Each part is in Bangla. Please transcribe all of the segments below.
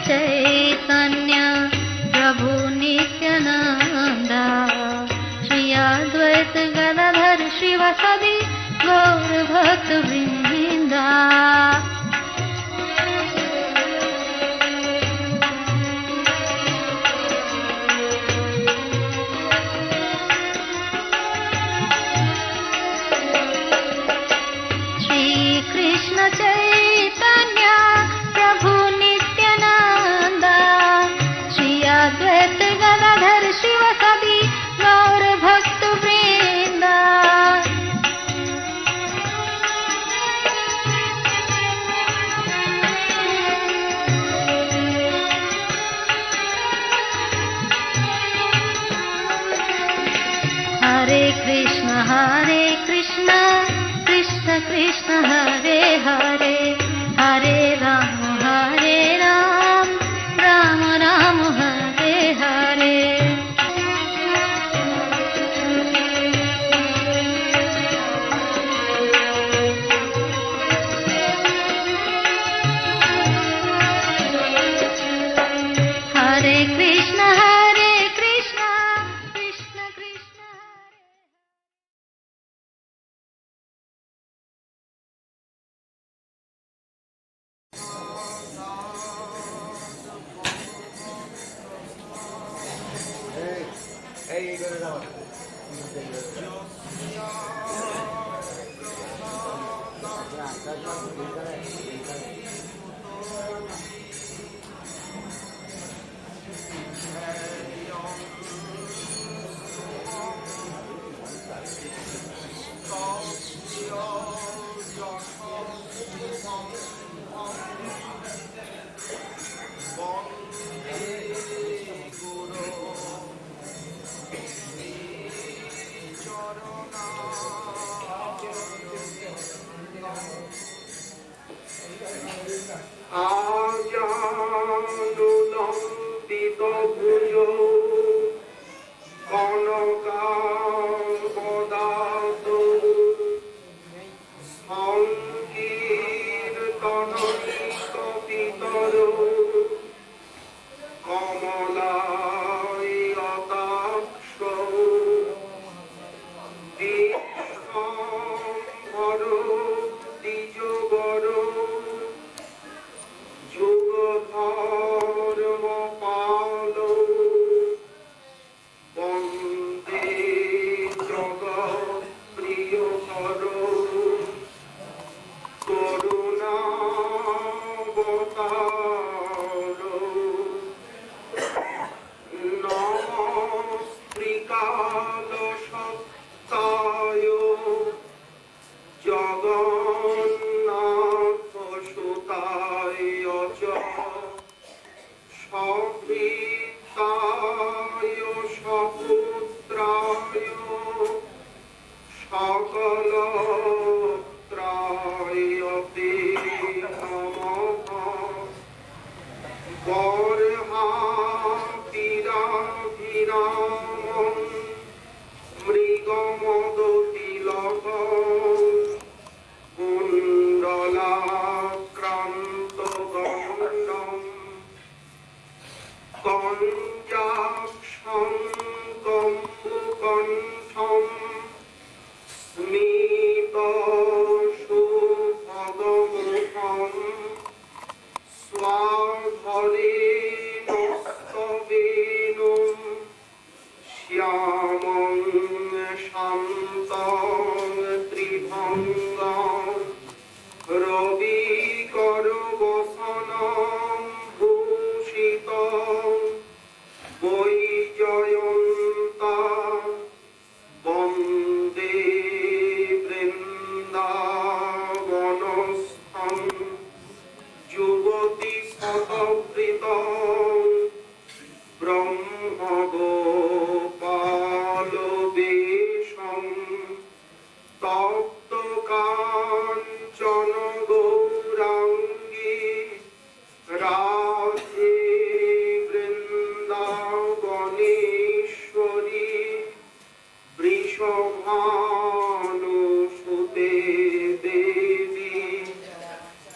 चैतन्य प्रभु नित्यानंद श्री अद्वैत गदाधर शिवासादि गौर भक्त वृंदा। कृष्ण चैतन्य प्रभु नित्यानंद श्री अद्वैत गदाधर शिवासादि गौर भक्त वृंद। हरे कृष्ण कृष्ण कृष्ण हरे हरे हरे राम राम राम हरे हरे। हरे कृष्ण कृष्ण कृष्ण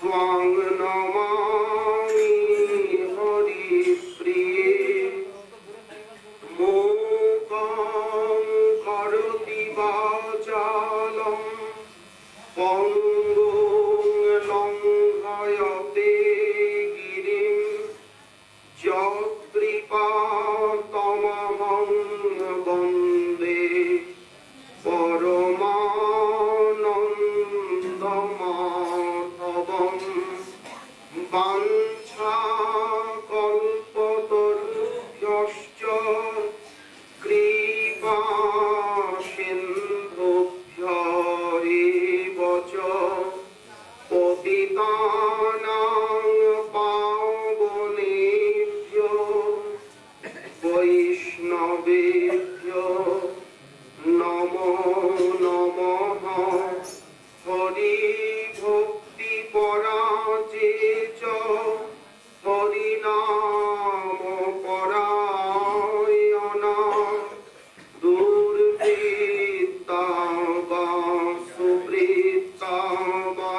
Swang Namami বাঞ্ছা কল্পতরুভ্যশ্চ কৃপা সিন্ধুভ্য এব চ পতিতানাং পাবনেভ্যো বৈষ্ণবেভ্যো নমো নমঃ। হরি ভক্তি পরাজে চ হরিনাম পরায়ণা দুর্বৃত্তা বা সুবৃত্তা বা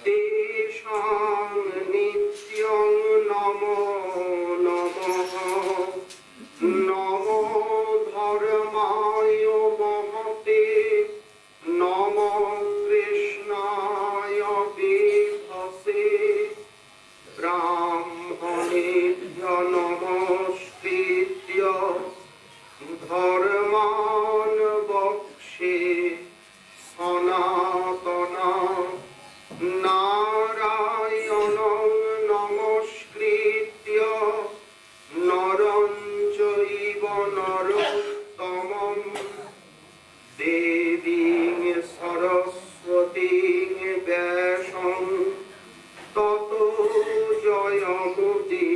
তেষাং নিত্যং নমো নমঃ। নমো ধর্মায় মহতে নমো কৃষ্ণায় বিভসে ব্রাহ্মণেভ্য নমস্কৃত্য ধর্মাन् বক্ষ্যে সনাতনা নারায়ণং নমস্কৃত্য নরং চৈব নরোত্তমং দেবীং সরস্বতীং ব্যাসং ততো জয়মুদীরয়ে।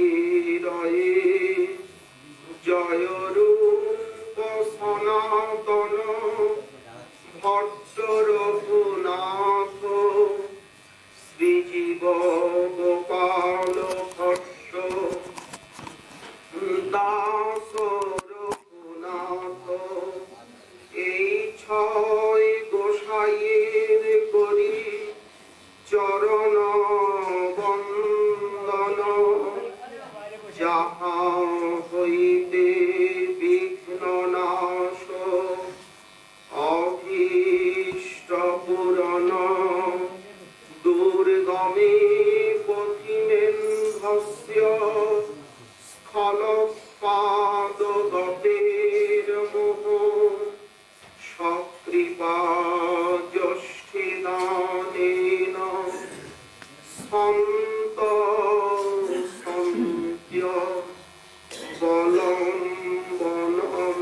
জয় রূপ সনাতন ভট্ট রঘুনাথ শ্রীজীব গোপাল ভট্ট দাস রঘুনাথ। এই ছয় গোসাইয়ের করি চরণ বন্দন, যাহা হইতে বিঘ্ন নাশ অভীষ্ট পূরণ। দুর্গমে পথিমেন্ধস্য স্থলপাদগতের মোহ সকৃপা জ্যেষ্ঠিদানেন সন্ত সন্ত্য বলম্বনম।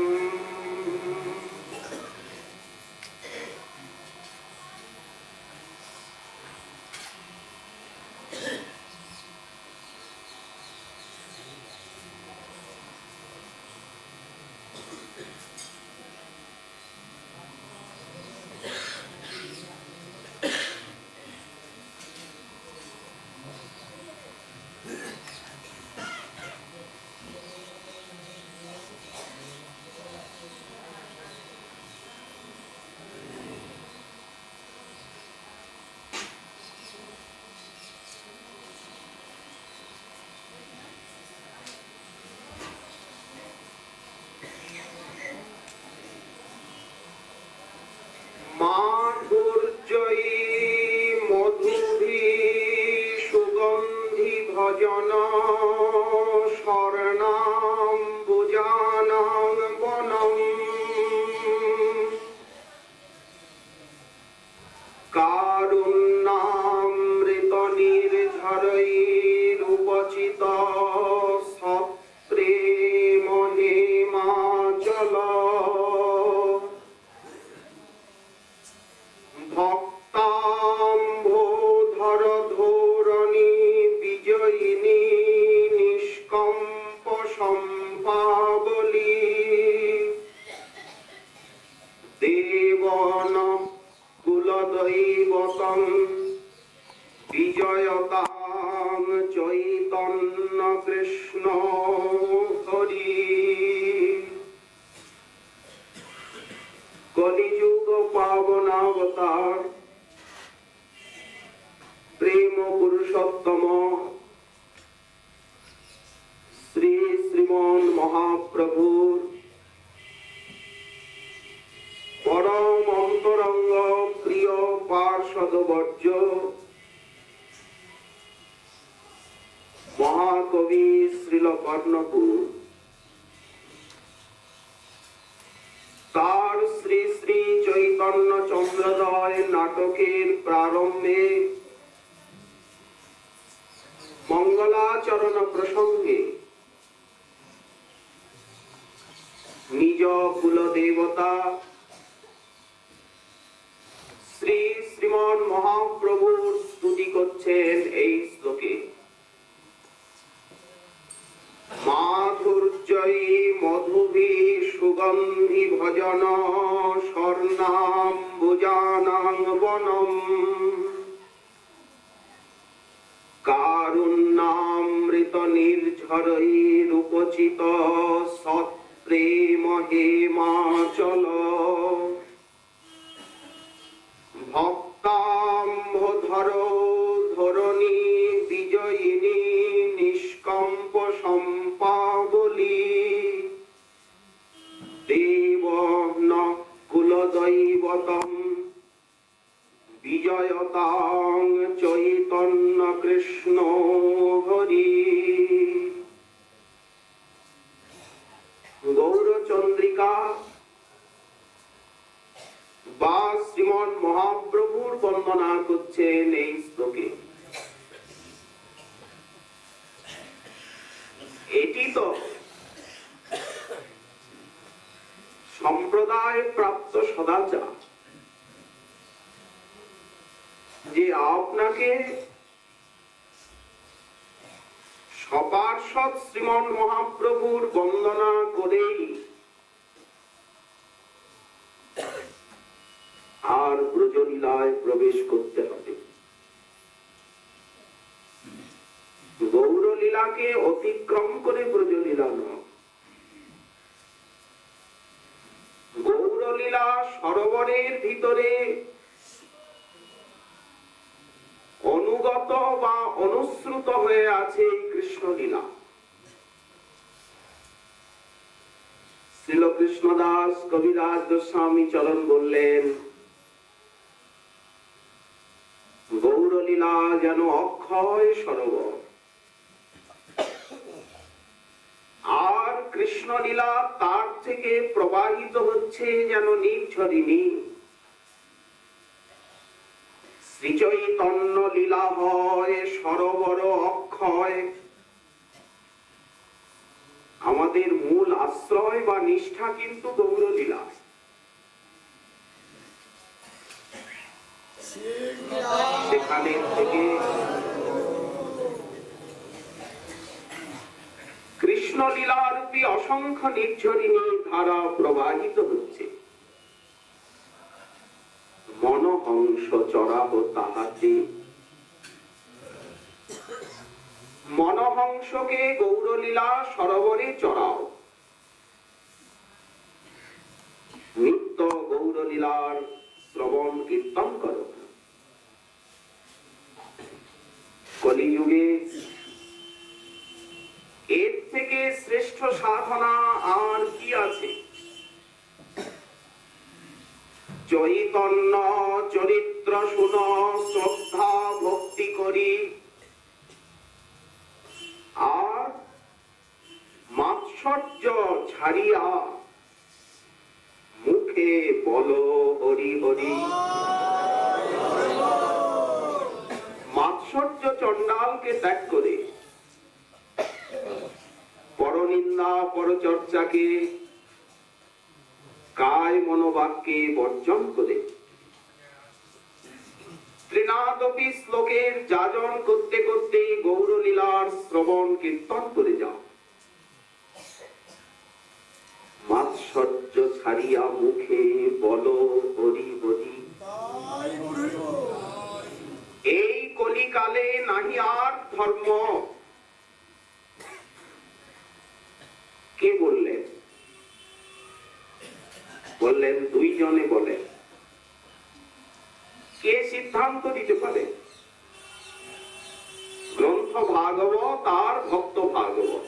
মাধুর্যয়ী মধুভি সুগন্ধি ভজন শরণাম্বুজানাং বনম। কারুণ্যামৃত নির্ঝরৈরুপচিত সপ্রেম হিমাচল। ভক্তাম্ভোধর ধোরণী বিজয়িনী নিষ্কম্প সম্পাবলী। দেবন কুলদৈবতং বিজয়তাং চৈতন্য কৃষ্ণ হরি। কলিযুগ পাবনাবতার প্রেম পুরুষোত্তম শ্রী শ্রীমন মহাপ্রভুর পরম অন্তরঙ্গ প্রিয় পার্ষদবর্য মহাকবি শ্রীল কর্ণপুর তার শ্রী শ্রী চৈতন্য চন্দ্রোদয় নাটকের প্রারম্ভে মঙ্গলাচরণ প্রসঙ্গে নিজ কুল দেবতা শ্রী শ্রীমন মহাপ্রভুর স্তুতি করছেন এই শ্লোকে। মাধুর্যই মধুভি সুগন্ধি ভজন স্বর্ণাম্বুজানাং বনম কারুণ্যামৃত নির্ঝরৈরুপচিত সৎপ্রেম হেমাচল ভক্তাম্ভোধর ধরণী বিজয়িনী নিষ্কম্প সম্পাবলী দেব ন কুলদৈবতম বিজয়তাং চৈতন্য কৃষ্ণ হরি। গৌরচন্দ্রিকা বা শ্রীমন মহাপ্রভুর বন্দনা করছেন এই শ্লোকে। এটি তো সম্প্রদায় প্রাপ্ত সদাচার যে আপনাকে সপার্ষদ শ্রীমন মহাপ্রভুর বন্দনা করেই আর ব্রজলীলায় প্রবেশ করতে হবে। গৌরলীলাকে অতিক্রম করে ব্রজলীলা নয়। গৌরলীলা সরোবরের ভিতরে অনুগত বা অনুশ্রুত হয়ে আছে কৃষ্ণলীলা। শ্রীল কৃষ্ণদাস কবিরাজ গোস্বামী চরণ বললেন, গৌরলীলা যেন অক্ষয় সরোবর, আর কৃষ্ণলীলা তার থেকে প্রবাহিত হচ্ছে যেন নির্ঝরিণী। শ্রীচৈতন্য লীলা হয় সরোবর অক্ষয়। আমাদের মূল আশ্রয় বা নিষ্ঠা কিন্তু গৌরলীলা। সেখানে থেকে কৃষ্ণলীলারূপী অসংখ্য নির্ঝরিণী ধারা প্রবাহিত হচ্ছে। মনহংস চরাহ তাহাতে, মনহংসকে গৌরলীলা সরোবরে চড়াও। নিত্য গৌরলীলার শ্রবণ কীর্তন করো। কলিযুগে এর থেকে শ্রেষ্ঠ সাধনা আর কি আছে? চৈতন্য চরিত্র শুন, শ্রদ্ধা ভক্তি করি, আর মাৎসর্য ছাড়িয়া মুখে বলো হরি হরি। মাৎসর্য চণ্ডালকে ত্যাগ করে, পরনিন্দা পরচর্চাকে কায় মনোবাক্যে বর্জন করে ত্রিনাদপি শ্লোকের যাজন করতে করতে গৌরলীলার শ্রবণ কীর্তন করে যাও। মাৎসর্য ছাড়িয়া মুখে বলো হরি হরি। এই কলিকালে নাহি আর ধর্ম। কে বললেন? বললেন দুইজনে বলেন। কে সিদ্ধান্ত দিতে পারে? গ্রন্থ ভাগবত আর ভক্ত ভাগবত।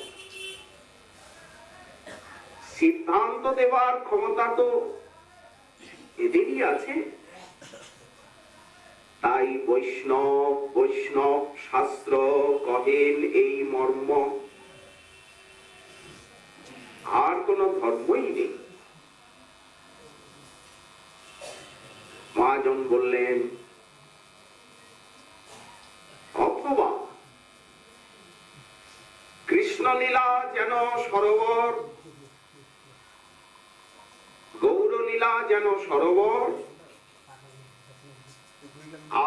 সিদ্ধান্ত দেবার ক্ষমতা তো এদেরই আছে। তাই বৈষ্ণব শাস্ত্র কহেন এই মর্ম, আর কোন ধর্মই নেই। মহাজন বললেন, অথবা কৃষ্ণলীলা যেন সরোবর, গৌরলীলা যেন সরোবর,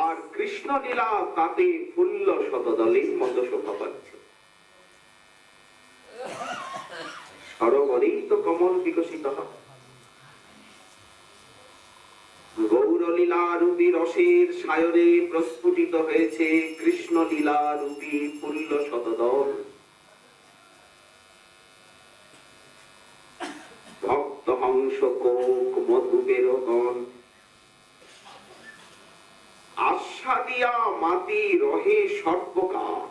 আর কৃষ্ণলীলা তাতে ফুল্ল শতদলের মতো শোভা পাচ্ছে। সরোবরেই তো কমল বিকশিত হয়। গৌরলীলা রূপী রসের সায়রে প্রস্ফুটিত হয়েছে কৃষ্ণলীলা রূপী ফুল্ল শতদল। ভক্ত হংস কোক মধুবের গণ, আস্বাদিয়া মাতি রহে সর্বকাল।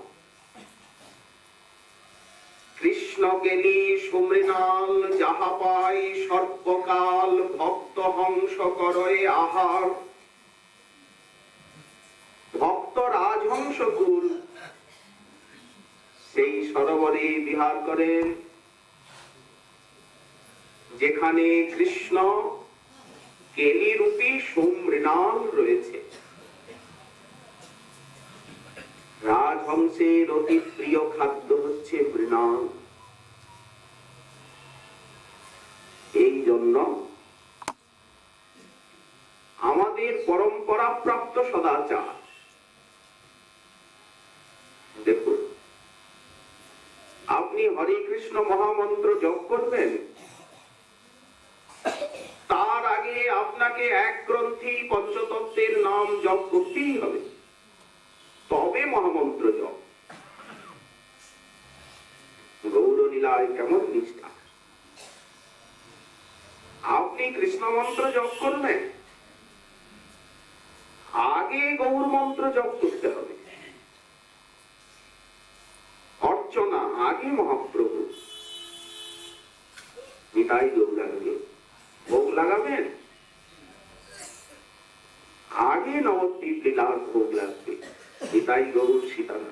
কৃষ্ণ গেলি সুমৃণাল যাহা পাই সর্বকাল, ভক্ত হংস করয়ে আহার। ভক্ত রাজহংস কুল সেই সরোবরে বিহার করেন, যেখানে কৃষ্ণ কেলি রূপী সুমৃণাল রয়েছে। রাজহংসের অতি প্রিয় খাদ্য হচ্ছে মৃণাল। এই জন্য আমাদের পরম্পরা প্রাপ্ত সদাচার, দেখুন, আপনি হরে কৃষ্ণ মহামন্ত্র জপ করবেন, তার আগে আপনাকে এক গ্রন্থি পঞ্চতত্ত্বের নাম জপ করতেই হবে, তবে মহামন্ত্র জপ। গৌরলীলায় কেমন নিষ্ঠা! আপনি কৃষ্ণ মন্ত্র জপ করবেন, আগে গৌর মন্ত্র জপ করতে হবে। অর্চনা আগে মহাপ্রভু, নিতাই গৌরাঙ্গে ভোগ লাগাবেন, আগে নবদ্বীপ লীলার ভোগ লাগবে, নিতাই গৌর সীতারা।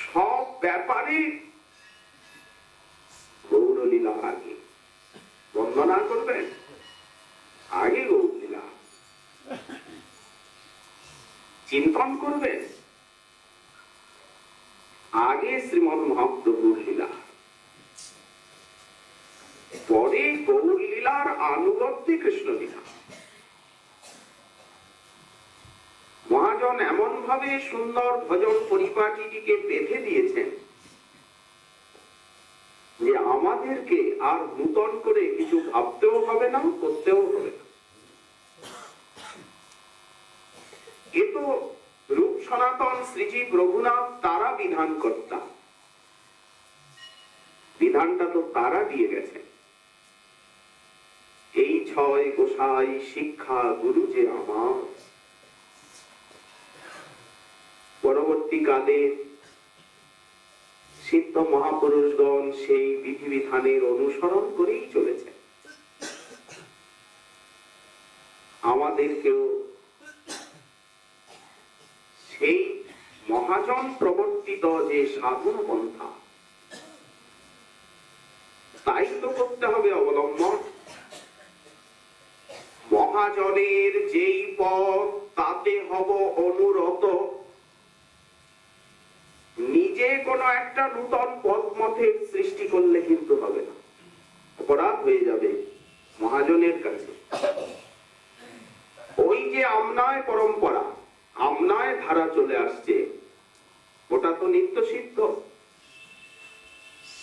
সব ব্যাপারে গৌরলীলা আগে। বন্দনা করবেন, আগে গৌরলীলা। চিন্তন করবেন, আগে শ্রীমদ মহাপ্রভুর লীলা, পরে গৌর লীলার আনুগত্যে কৃষ্ণ লীলা। মহাজন এমন ভাবে সুন্দর ভজন পরিপাটিটিকে বেঁধে দিয়েছেন যে আমাদেরকে আর নূতন করে কিছু ভাবতেও হবে না, করতেও হবে না। এ তো রূপ সনাতন শ্রীজীব রঘুনাথ তারা বিধান কর্তা, বিধানটা তো তারা দিয়ে গেছে। এই ছয় গোসাই শিক্ষা গুরু যে আমার। পরবর্তীকালে সিদ্ধ মহাপুরুষগণ সেই বিধিবিধানের অনুসরণ করেই চলেছে। আমাদেরকেও সেই মহাজন প্রবর্তিত যে সাধন পন্থা, তাই তো করতে হবে অবলম্বন। মহাজনের যেই পথ তাতে হব অনুরত, নিজে কোন একটা নূতন পথ মতের সৃষ্টি করলে কিন্তু হবে না, অপরাধ হয়ে যাবে মহাজনের কাছে। ওই যে আমনায় পরম্পরা, আমনায় ধারা চলে আসছে, ওটা তো নিত্য সিদ্ধ।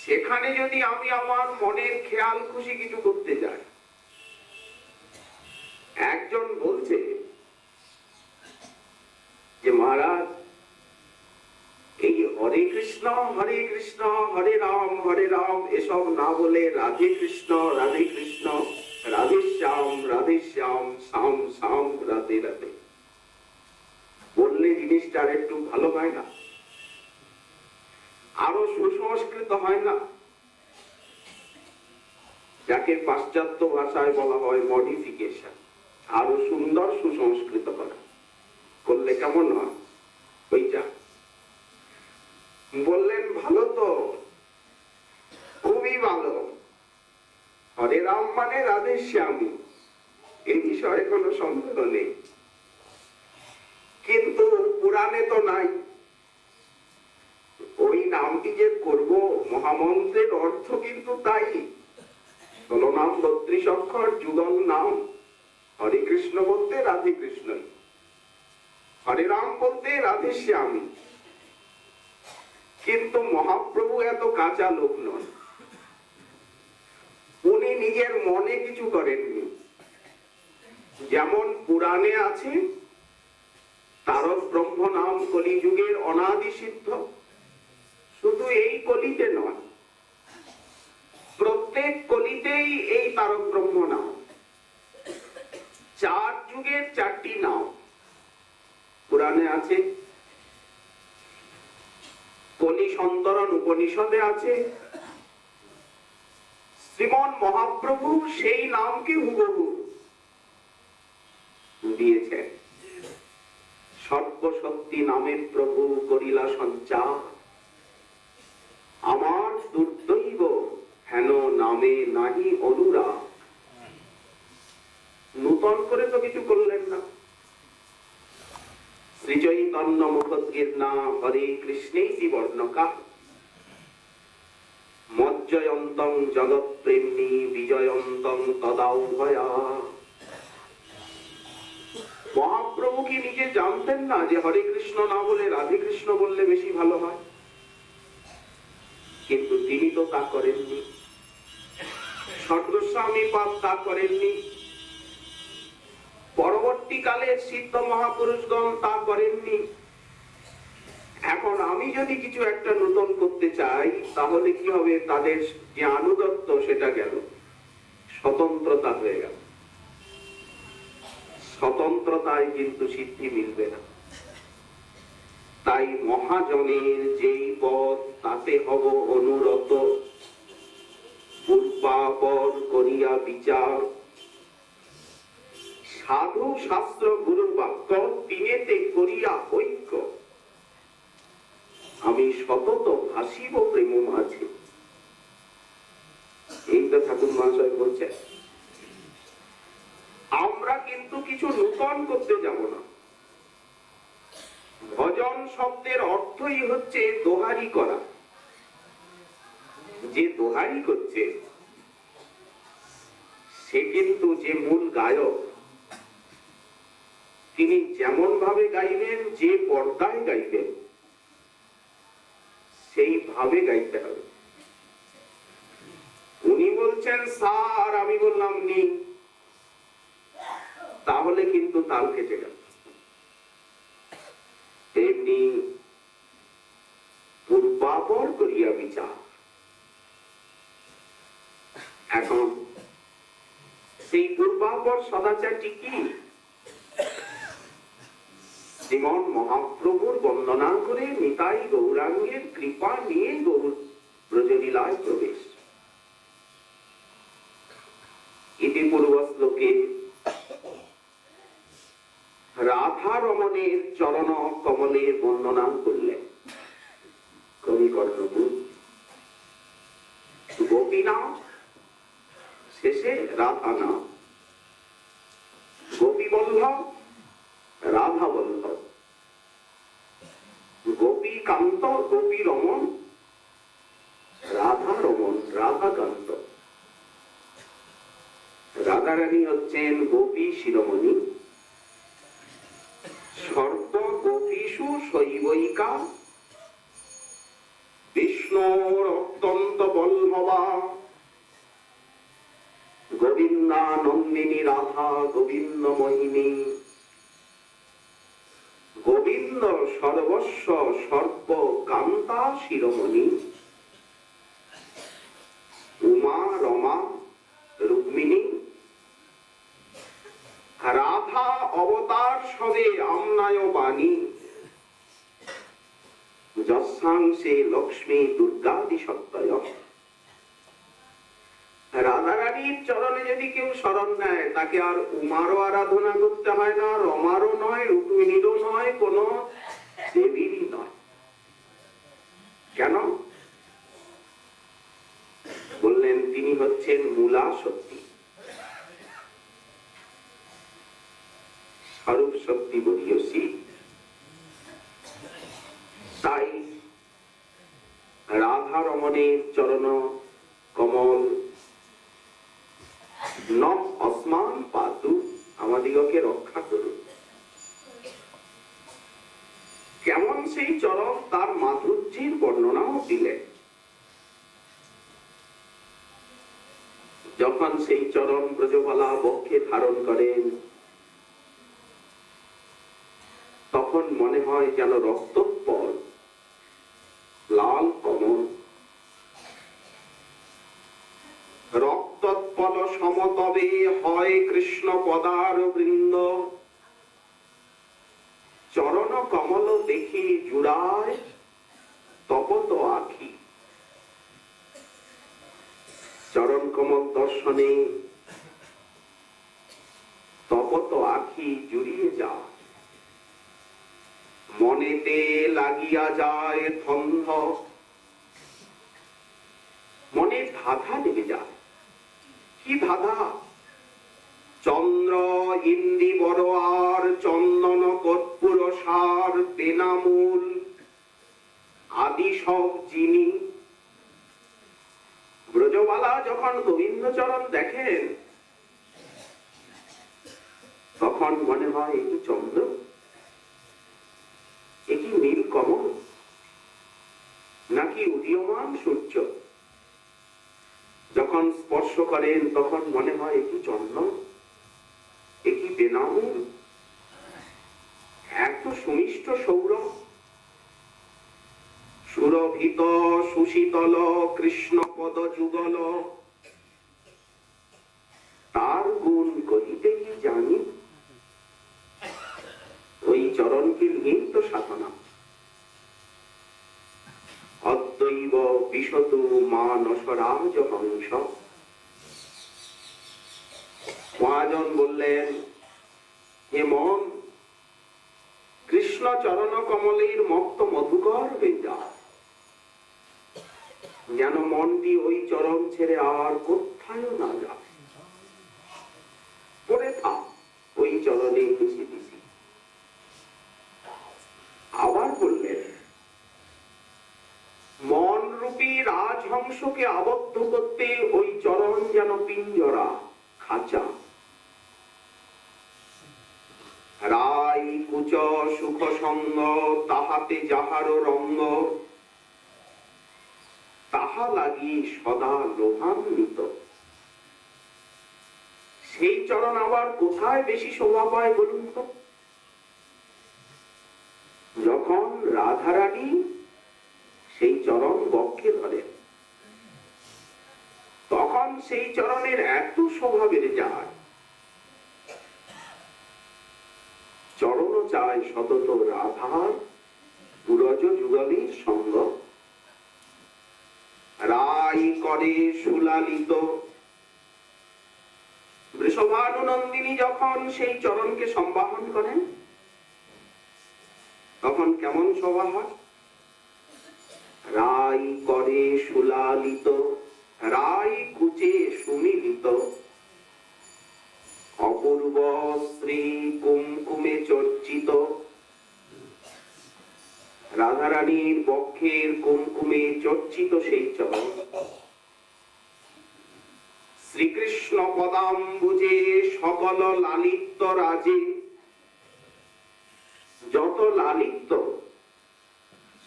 সেখানে যদি আমি আমার মনের খেয়াল খুশি কিছু করতে যাই, একজন বলছে যে মহারাজ এই হরে কৃষ্ণ হরে রাম এসব না বলে রাধে কৃষ্ণ রাধে শ্যাম শ্যাম শ্যাম রাধে রাধে বললে জিনিসটা আর একটু ভালো হয় না? আরো সুসংস্কৃত হয় না? যাকে পাশ্চাত্য ভাষায় বলা হয় মডিফিকেশন, আরো সুন্দর সুসংস্কৃত করা, করলে কেমন হয়? ওইটা বললেন ভালো তো, খুবই ভালো। হরে রাম মানে রাধে শ্যাম, এই বিষয়ে কোনো সন্দেহ নেই, কিন্তু পুরাণে তো নাই। ওই নাম মহামন্ত্রের অর্থ কিন্তু তাই। 16 নাম 32 অক্ষর যুগল নাম। হরে কৃষ্ণ বলতে রাধে কৃষ্ণই, হরে রাম বলতে রাধে শ্যামী। কিন্তু মহাপ্রভু এত কাঁচা লোক নন, উনি নিজের মনে কিছু করেননি। যেমন পুরাণে আছে তারক ব্রহ্ম নাম কলিযুগের অনাদি সিদ্ধ। শুধু এই কলিতে নয়, প্রত্যেক কলিতেই এই তারক ব্রহ্ম নাম। 4 যুগের 4টি নাম পুরাণে আছে, কলি সন্তরণ উপনিষদে আছে। শ্রীমন মহাপ্রভু সেই নামকে হুবহু দিয়েছেন। সর্বশক্তি নামে প্রভু করিলা সঞ্চার, আমার দুর্দৈব হেন নামে নাহি অনুরাগ। নূতন করে তো কিছু করলেন না। শ্রী চৈতন্য মুখোদ্গীর্ণা হরে কৃষ্ণেতি বর্ণকা, মজ্জয়ন্তং জগৎ প্রেমী বিজয়ন্তং তদাউভয়া। মহাপ্রভু কি নিজে জানতেন না যে হরে কৃষ্ণ না বলে রাধে কৃষ্ণ বললে বেশি ভালো হয়? কিন্তু তিনি তো তা করেননি। সর্গস্বামী পাদ তা করেননি। পরবর্তীকালে সিদ্ধ মহাপুরুষগণ তা করেননি। এখন আমি যদি কিছু একটা নতুন করতে চাই তাহলে কি হবে? তাদের যে আনুগত্য সেটা গেল, স্বতন্ত্রতা হয়ে গেল। স্বতন্ত্রতায় কিন্তু সিদ্ধি মিলবে না। তাই মহাজনের যেই পথ তাতে হব অনুরত, পূর্বাপর করিয়া বিচার। সাধু শাস্ত্র গুরু বাক্য তিনেতে করিয়া ঐক্য, আমি সতত ভাসিব প্রেম মাঝে। এইটা ঠাকুর মহাশয় বলছেন। আমরা কিন্তু কিছু নূতন করতে যাব না। ভজন শব্দের অর্থই হচ্ছে দোহারি করা। যে দোহারি করছে সে কিন্তু যে মূল গায়ক, তিনি যেমন ভাবে গাইবেন, যে পর্দায় গাইবেন সেইভাবে গাইতে হবে। উনি বলছেন স্যার, আমি বললাম নি, তাহলে কিন্তু তাল কেটে গেল। তেমনি পূর্বাপর করিয়া বিচার। এখন সেই পূর্বাপর সদাচারটি কি? শ্রীমন মহাপ্রভুর বন্দনা করে নিতাই গৌরাঙ্গের কৃপা নিয়ে গৌর ব্রজলীলায় প্রবেশ। ইতি পূর্ব শ্লোকে রাধা রমণের চরণ কমলে বন্দনা করলেন কবি কর্ণপুর। গোপী নাম শেষে রাধা নাম, গোপী বল্লভ রাধা বল্লভ, গোপী কান্ত গোপী রমণ, রাধা রমণ রাধা কান্ত। রাধারানী হচ্ছেন গোপী শিরোমণি। সর্ব গোপীষু শৈবৈকা বিষ্ণুর অত্যন্ত বল্লভা, গোবিন্দানন্দিনী রাধা গোবিন্দ মোহিনী। গোবিন্দ সর্বস্ব সর্ব কান্তা শিরোমণি। উমা রমা রুক্মিণী, রাধা অবতার সবে আমনায় বাণী। যস্যাংসে লক্ষ্মী দুর্গাদি সত্তয়। রাধারানীর চরণে যদি কেউ শরণ নেয় তাকে আর উমারও আরাধনা করতে হয় না, রমারও নয়, রুক্মিণীরও নয়, কোন দেবীরই নয়। কেন? বললেন তিনি হচ্ছেন মূলা শক্তি, স্বরূপ শক্তি বলিয়সী। তাই রাধা রাধারমণের চরণ কমল নম অস্মান পাতু, আমাদিগকে রক্ষা করুন। কেমন সেই চরণ, তার মাধুর্যের বর্ণনাও দিলেন। যখন সেই চরণ ব্রজবালা বক্ষে ধারণ করেন, তখন মনে হয় যেন রক্তোৎপল লাল কমল, রক্তোৎপল সমতবে হয় কৃষ্ণ পদার বৃন্দ, চরণ কমল দেখি জুড়ায় তপত আখি। চরণ কমল দর্শনে তপত আখি জুড়িয়ে যায়, মনেতে লাগিয়া যায় ধন্ধ, মনে ধাঁধা লেগে যায়। কি ধাঁধা? চন্দ্র ইন্দি বড় আর চন্দন কর্পূর সার বেনামূল আদি সব যিনি। ব্রজবালা যখন গোবিন্দচরণ দেখেন, তখন মনে হয় একই চন্দ্র, একই নীল কমল, নাকি উদীয়মান সূর্য। যখন স্পর্শ করেন, তখন মনে হয় একই চন্দন, একই বেনামূল, এত সুমিষ্ট সৌরভ, সুরভিত সুশীতল কৃষ্ণ পদ যুগল, তার গুণ কহিতে কি জানি। ওই চরণকে নিয়েই তো সাধনা। অদ্বৈব বিশতু মানসরাজ হংস। মহাজন বললেন, হে মন, কৃষ্ণ চরণ কমলের মক্ত মধুকর হয়ে যা, যেন মনটি ওই চরণ ছেড়ে আর কোথায় না যায়, পড়ে থাক ওই চরণে মিশি মিশি। আবার বললেন, মন রূপী রাজহংসকে আবদ্ধ করতে ওই চরণ যেন পিঞ্জরা, খাঁচা। রাই কুচ সুখ সঙ্গ তাহাতে যাহারও রঙ্গ, তাহা লাগি সদা লোভান্বিত। সেই চরণ আবার কোথায় বেশি শোভা পায় বলুন তো? যখন রাধারানী সেই চরণ বক্ষে ধরেন, তখন সেই চরণের এত শোভা বেড়ে যায়। চরণ চায় সতত রাধার পুরজ যুগলীর সঙ্গ। রাই করে সুলালিত। বৃষভানুনন্দিনী যখন সেই চরণকে সম্বাহন করেন, তখন কেমন শোভা হয়? রাই করে সুলালিত, রাই কুচে সুমিলিত, অপূর্ব শ্রী কুমকুমে চর্চিত। রাধারানীর বক্ষের কুমকুমে চর্চিত সেই চরণ। শ্রীকৃষ্ণ পদাম্বুজে সকল লালিত্য রাজে, যত লালিত্য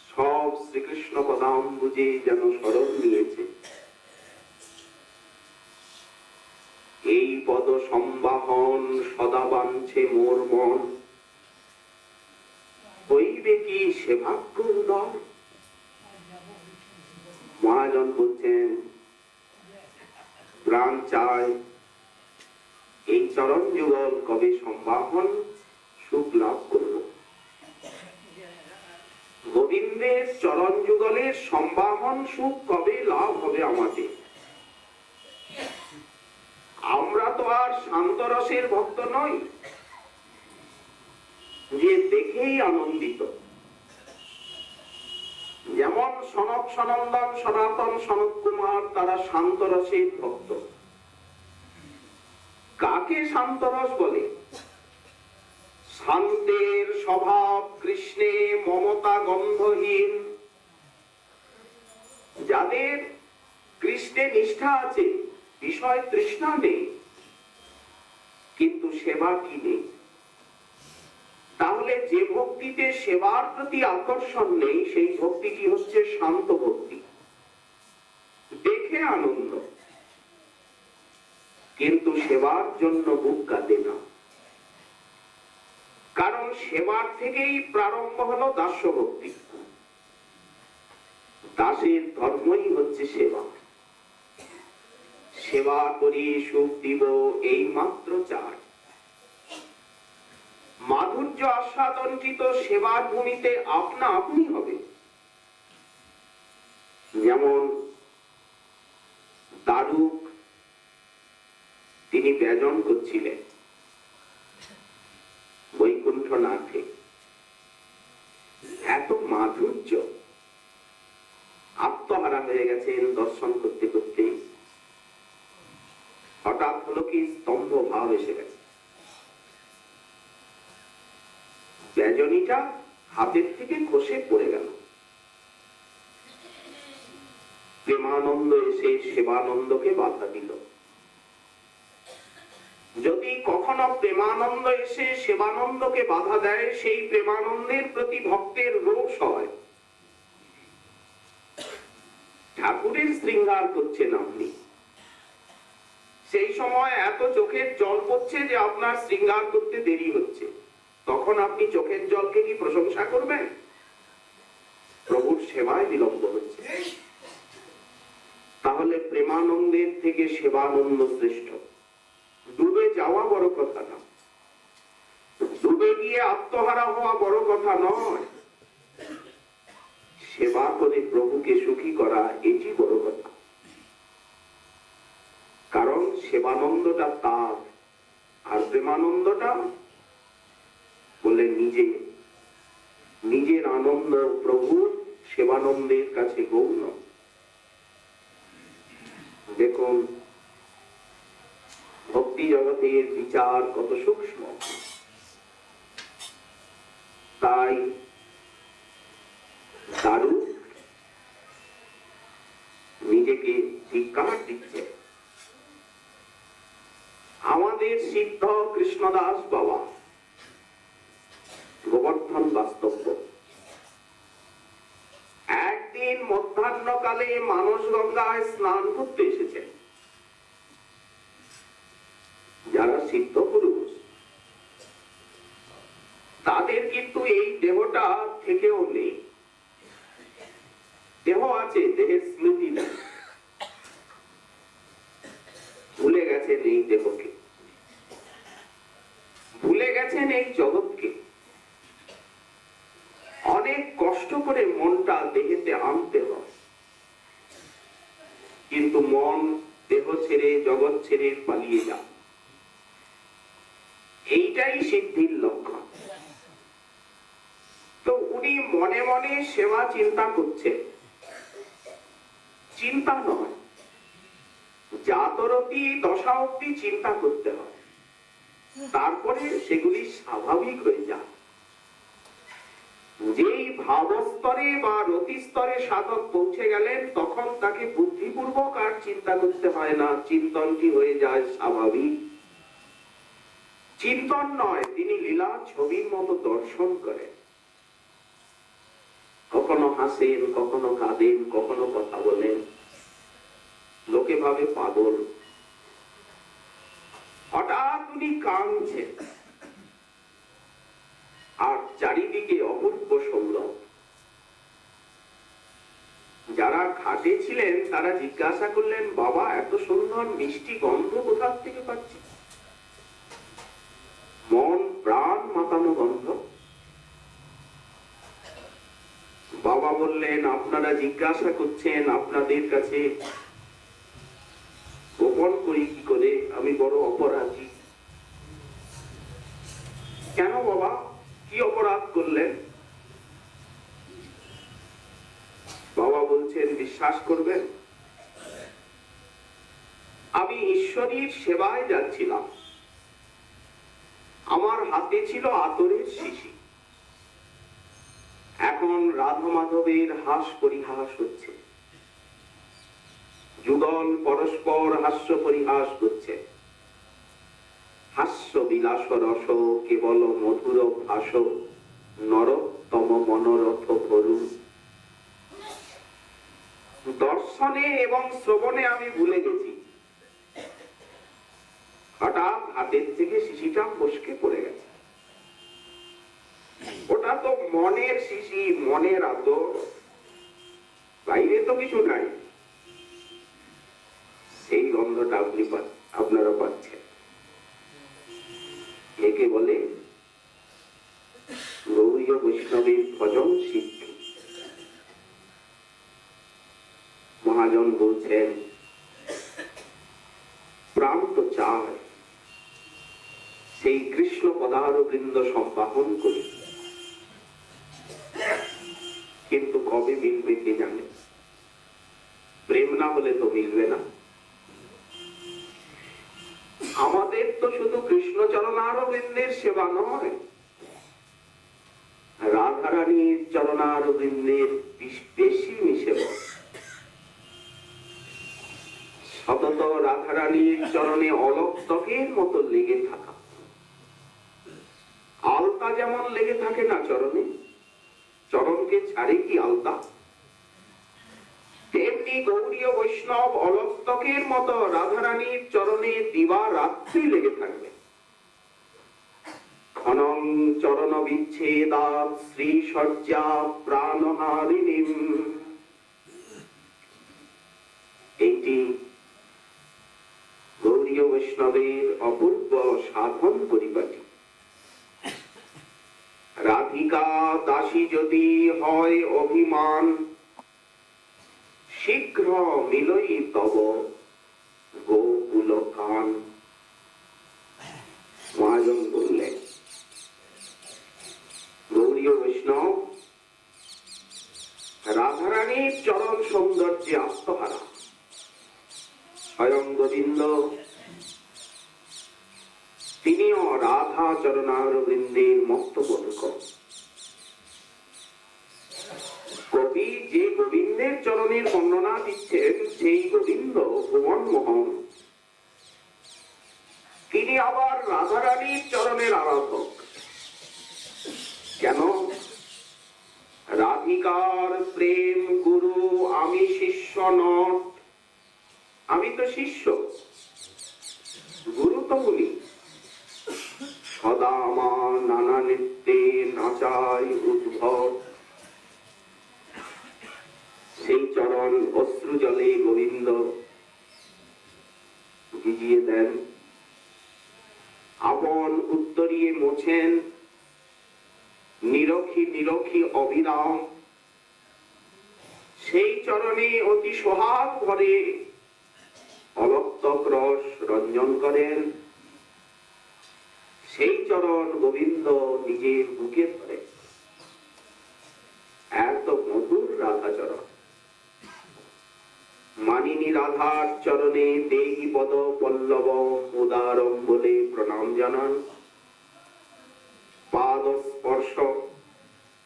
সব শ্রীকৃষ্ণ পদাম্বুজে যেন শরণ নিয়েছে। এই পদ সম্বাহন সদা বাঞ্ছে মোর মন, হইবে কি সে ভাগ্য উদয়। মহাজন বলছেন, প্রাণ চায় এই চরণ যুগল কবে সম্বাহন সুখ লাভ করব। গোবিন্দের চরণ যুগলের সম্বাহন সুখ কবে লাভ হবে আমাদের? আমরা তো আর শান্তরসের ভক্ত নই যে দেখেই আনন্দিত। যেমন সনক সনন্দন সনাতন সনত কুমার, তারা শান্তরসের ভক্ত। কাকে শান্তরস বলে? শান্তের স্বভাব কৃষ্ণে মমতা গন্ধহীন, যাদের ইষ্টে নিষ্ঠা আছে, বিষয় তৃষ্ণা নেই, কিন্তু সেবা কি নেই? তাহলে যে ভক্তিতে সেবার প্রতি আকর্ষণ নেই, সেই ভক্তিটি হচ্ছে শান্ত ভক্তি, দেখে আনন্দ, কিন্তু সেবার জন্য বুক কাঁদে না। কারণ সেবার থেকেই প্রারম্ভ হলো দাস্য ভক্তি। দাসের ধর্মই হচ্ছে সেবা। সেবা করি সুখ দিব এই মাত্র চায়। মাধুর্য আস্বাদনকৃত সেবার ভূমিতে আপনা আপনি হবে। যেমন দারুক, তিনি ব্যজন করছিলেন বৈকুণ্ঠনাথে, এত মাধুর্য, আত্মহারা হয়ে গেছেন দর্শন করতে করতে। হঠাৎ হলো কি স্তম্ভ ভাব এসে গেছে, ব্যজনীটা হাতের থেকে খসে পড়ে গেল। প্রেমানন্দ এসে সেবানন্দকে বাধা দিল। যদি কখনো প্রেমানন্দ এসে সেবানন্দকে বাধা দেয়, সেই প্রেমানন্দের প্রতি ভক্তের রোষ হয়। ঠাকুরের শৃঙ্গার করছেন আপনি, সেই সময় এত চোখের জল পড়ছে যে আপনার শৃঙ্গার করতে দেরি হচ্ছে, তখন আপনি চোখের জলকে কি প্রশংসা করবেন? প্রভুর সেবায় বিলম্ব হচ্ছে। তাহলে প্রেমানন্দের থেকে সেবানন্দ শ্রেষ্ঠ। ডুবে যাওয়া বড় কথা না, ডুবে গিয়ে আত্মহারা হওয়া বড় কথা নয়, সেবা করে প্রভুকে সুখী করা এটি বড় কথা। কারণ সেবানন্দটা তার, আর প্রেমানন্দটা বলে নিজের আনন্দ প্রভুর, সেবানন্দের কাছে গৌণ। দেখুন ভক্তি জগতের বিচার কত সূক্ষ্ম। তাই দারু নিজেকে ধিক্কার দিচ্ছে। আমাদের সিদ্ধ কৃষ্ণদাস বাবা গোবর্ধন বাস্তব্য একদিন মধ্যাহ্নকালে মানস গঙ্গায় স্নান করতে এসেছেন। যারা সিদ্ধ পুরুষ তাদের কিন্তু এই দেহটা থেকেও নেই। দেহ আছে, দেহের স্মৃতি নেই, ভুলে গেছেন এই দেহকে, ভুলে গেছেন এই জগৎকে। অনেক কষ্ট করে মনটা দেহেতে আনতে হয়, কিন্তু মন দেহ ছেড়ে জগৎ ছেড়ে পালিয়ে যায়। এইটাই সিদ্ধির লক্ষণ। তো উনি মনে মনে সেবা চিন্তা করছে, চিন্তা নয়, জাতরতি দশা অব্দি চিন্তা করতে হয়, তারপরে সেগুলি স্বাভাবিক হয়ে যায়। যেই ভাবস্তরে বা রতিস্তরে সাধক পৌঁছে গেলেন, তখন তাকে বুদ্ধিপূর্বক আর চিন্তা করতে হয় না, চিন্তনটি হয়ে যায় স্বাভাবিক। চিন্তন নয়, তিনি লীলা ছবির মতো দর্শন করেন। কখনো হাসেন, কখনো কাঁদেন, কখনো কথা বলেন, লোকে ভাবে পাগল। হঠাৎ উনি কাঁদছেন, আর চারিদিকে অপূর্ব সৌরভ। যারা ঘাটে ছিলেন তারা জিজ্ঞাসা করলেন, বাবা এত সুন্দর মিষ্টি গন্ধ কোথা থেকে পাচ্ছি? মন প্রাণ মাতানো গন্ধ। বাবা বললেন, আপনারা জিজ্ঞাসা করছেন, আপনাদের কাছে গোপন করি কি করে? আমি বড় অপরাধী। কেন বাবা, কি অপরাধ করলেন? বাবা বলছেন, বিশ্বাস করবেন, আমি ঈশ্বরীর সেবায় যাচ্ছিলাম, আমার হাতে ছিল আতরের শিশি। এখন রাধা মাধবের হাস পরিহাস হচ্ছে, যুগল পরস্পর হাস্য পরিহাস করছে। হাস্য বিলাস রস কেবল মধুর ভাস, নরোত্তম মনোরথ করু। দর্শনে এবং শ্রবণে আমি ভুলে গেছি। হঠাৎ হাতের থেকে শিশিটা ফসকে পড়ে গেছে। ওটা তো মনের শিশি, মনের আদর, বাইরে তো কিছু নাই। সেই গন্ধটা আপনারা পাচ্ছেন। একে বলে গৌরীয় বৈষ্ণবের ভজন সিদ্ধি। মহাজন বলছেন প্রাণ তো চায় সেই কৃষ্ণ পদার বৃন্দ সম্বাহন করি, কিন্তু কবে মিলবে কে জানে। প্রেম না হলে তো মিলবে না। আমাদের তো শুধু কৃষ্ণ চরণারবিন্দের সেবা নয়, রাধারানীর চরণারবিন্দের বেশি সেবা। সতত রাধারানীর চরণে অলক্তকের মতো লেগে থাকা। আলতা যেমন লেগে থাকে না চরণে, চরণকে ছাড়ে কি আলতা, তেমনি গৌরীয় বৈষ্ণব অলক্তকের মতো রাধারানীর চরণে দিবা রাত্রি লেগে থাকবে। খনং চরণ বিচ্ছেদাৎ শ্রী সজ্জা প্রাণহারিণীম। এইটি গৌরীয় বৈষ্ণবের অপূর্ব সাধন পরিপাটি। রাধিকা দাসী যদি হয় অভিমান, শীঘ্র মিলই তব গোকুল কান। মহাজন বললেন গৌরীয় বৈষ্ণব রাধারানীর চরণ সৌন্দর্যে আত্মহারা। স্বয়ং গোবিন্দ তিনিও রাধা চরণারবিন্দের মস্তবধূক। কবি যে গোবিন্দের চরণের বর্ণনা দিচ্ছেন সেই গোবিন্দ ভুবন মোহন, তিনি আবার রাধারানীর চরণের আরাধক। কেন? রাধিকার প্রেম গুরু, আমি শিষ্য নট। আমি তো শিষ্য, গুরু তো বলি। সদা আমার নানা নৃত্যে নাচাই উদ্ভব। সেই চরণ অশ্রু জলে গোবিন্দ ভিজিয়ে দেন, আপন উত্তরিয়ে মোছেন, নিরখি নিরখি অবিরাম। সেই চরণে অতি সোহাগ ভরে অলক্তক রস রঞ্জন করেন। সেই চরণ গোবিন্দ নিজের বুকে ধরে। এত মধুর রাধা চরণ। মানিনী রাধার চরণে দেহি পদ পল্লব উদারম বলে প্রণাম জানান। পাদ স্পর্শ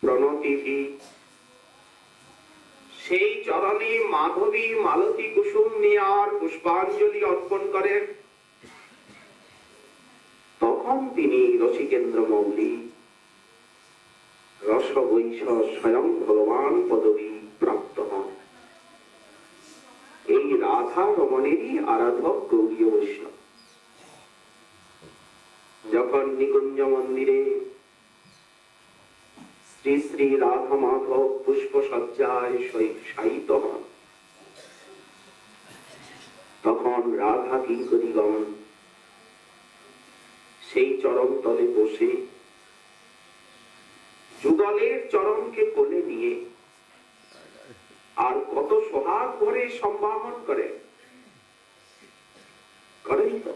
প্রণতিভি। সেই চরণে মাধবী মালতী কুসুম নিয়ার পুষ্পাঞ্জলি অর্পণ করেন। তখন তিনি রসিকেন্দ্র মৌলি রসবৈষ স্বয়ং ভগবান পদবী প্রাপ্ত হন। এই রাধা রমণেরই আরাধক গৌরীয় বৈষ্ণব। যখন নিকুঞ্জ মন্দিরে শ্রী শ্রী রাধা মাধব পুষ্প সজ্জায় শায়িত হন, তখন রাধা কিঙ্করীগণ সেই চরণ তলে বসে যুগলের চরণকে কোলে নিয়ে আর কত সোহাগ ভরে সম্ভাবন করেন তো।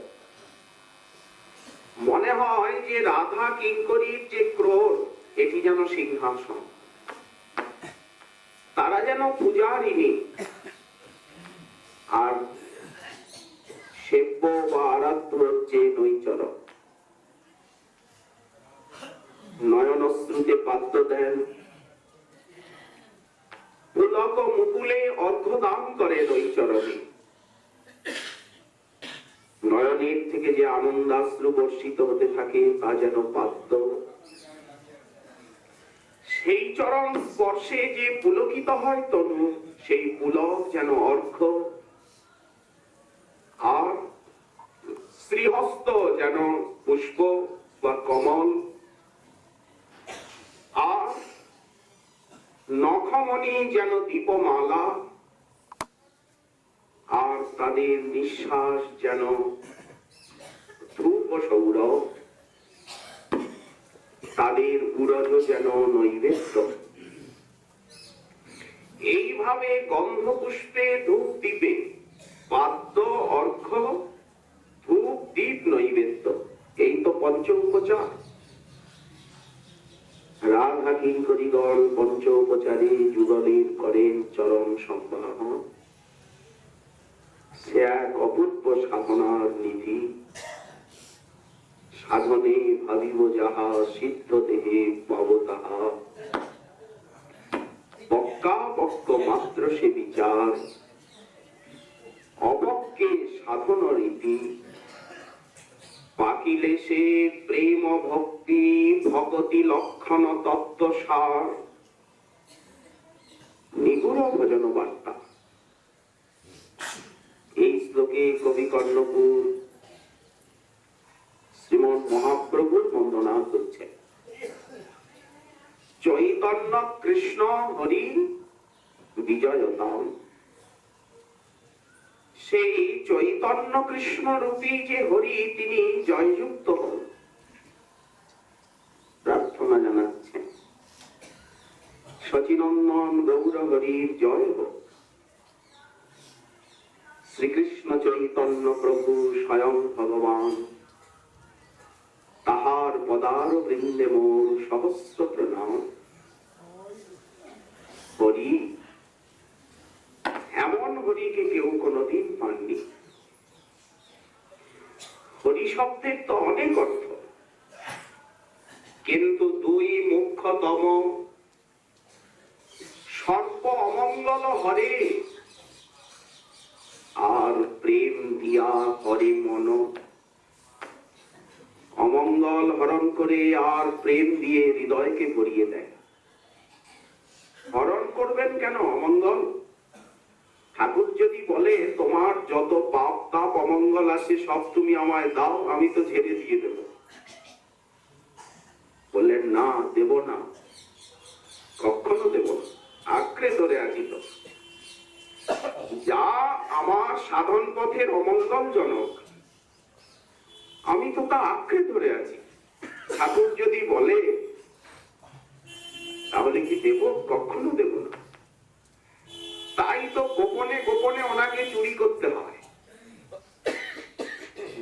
মনে হয় যে রাধা কিঙ্করীর যে ক্রোধ, এটি যেন সিংহাসন, তারা যেন পূজারিণী, আর সেব্য বা আরাধ্য যে নৈচর। নয়নশ্রুতে পাত্র দেন, পুলক মুকুলে অর্ঘ্য দান করেন ওই চরণে। থেকে যে আনন্দাশ্রু বর্ষিত হতে থাকে তা যেন পাদ্য, সেই চরণ স্পর্শে যে পুলকিত হয় তনু, সেই পুলক যেন অর্ঘ্য, আর শ্রীহস্ত যেন পুষ্প বা কমল, আর নখমণি যেন দীপমালা, আর তাদের নিঃশ্বাস যেন ধূপ সৌরভ, তাদের উরজ যেন নৈবেদ্য। এইভাবে গন্ধ পুষ্পে ধূপ দ্বীপে পাদ্য অর্ঘ্য ধূপ দীপ নৈবেদ্য, এই তো পঞ্চ উপচার। রাধা কিঙ্করীগণ পঞ্চ উপচারে যুগলের করেন চরণ সম্বাহন। সে এক অপূর্ব সাধনার নিধি, সাধনে ভাবিব যাহা সিদ্ধ দেহে পাব তাহা। পক্কা পক্ক মাত্র সে বিচার, অপক্কে সাধন রীতি। পাকিলে সে প্রেম ভক্তি ভগতি লক্ষণ তত্ত্ব সার, নিগুড় ভজন বার্তা। এই শ্লোকে কবি কর্ণপুর শ্রীমৎ মহাপ্রভুর বন্দনা করছেন। চৈতন্য কৃষ্ণ হরি বিজয়তাম, সেই চৈতন্য কৃষ্ণ রূপী যে হরি তিনি জয়যুক্ত হন, প্রার্থনা জানাচ্ছেন। সচিনন্দন গৌর হরির জয় হোক। শ্রীকৃষ্ণ চৈতন্য প্রভু স্বয়ং ভগবান, তাহার পদার বৃন্দে মোর সহস্র প্রণাম। হরি, এমন হরিকে কেউ কোনদিন পাননি। হরি শব্দের তো অনেক অর্থ, কিন্তু দুই মুখ্যতম, সর্ব অমঙ্গল হরে আর প্রেম দিয়া হরে মন। অমঙ্গল হরণ করে আর প্রেম দিয়ে হৃদয়কে ভরিয়ে দেয়। হরণ করবেন কেন অমঙ্গল? ঠাকুর যদি বলে তোমার যত পাপ তাপ অমঙ্গল আছে সব তুমি আমায় দাও, আমি তো ঝেড়ে দিয়ে দেব, বললেন না, দেব না, কখনো দেব না, আঁকড়ে ধরে আছি তো। যা আমার সাধন পথের অমঙ্গলজনক আমি তো তা আঁকড়ে ধরে আছি। ঠাকুর যদি বলে তাহলে কি দেব? কখনো দেব না। তাই তো গোপনে গোপনে ওনাকে চুরি করতে হয়।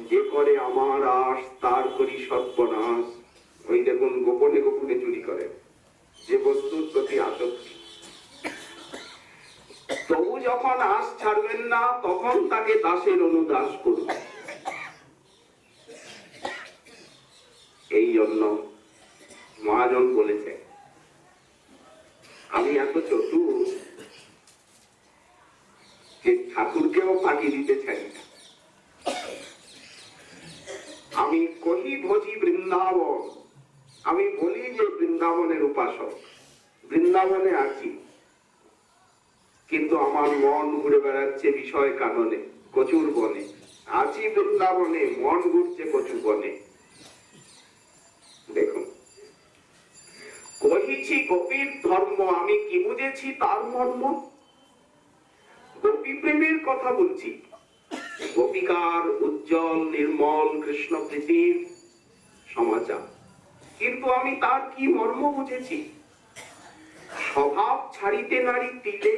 যে করে আমার আশ তার করি সর্বনাশ, ওই দেখুন গোপনে গোপনে চুরি করে, যে বস্তুর প্রতি আসক্তি। তবু যখন আশ ছাড়বেন না তখন তাকে দাসের অনুদাস করবে। এই জন্য মহাজন বলেছে আমি এত চতুর যে ঠাকুরকেও ফাঁকি দিতে চাই না। আমি কহি ভোজি বৃন্দাবন, আমি বলি যে বৃন্দাবনের উপাসক, বৃন্দাবনে আছি, কিন্তু আমার মন ঘুরে বেড়াচ্ছে বিষয় কাননে কচুর বনে। আছি বৃন্দাবনে, মন ঘুরছে কচুর বনে। দেখুন, কহিছি গোপীর ধর্ম, আমি কি বুঝেছি তার মর্ম? গোপী প্রেমের কথা বলছি, গোপিকার উজ্জ্বল নির্মল কৃষ্ণ প্রীতির সমাচার, কিন্তু আমি তার কি মর্ম বুঝেছি? স্বভাব ছাড়িতে নারী তিলে,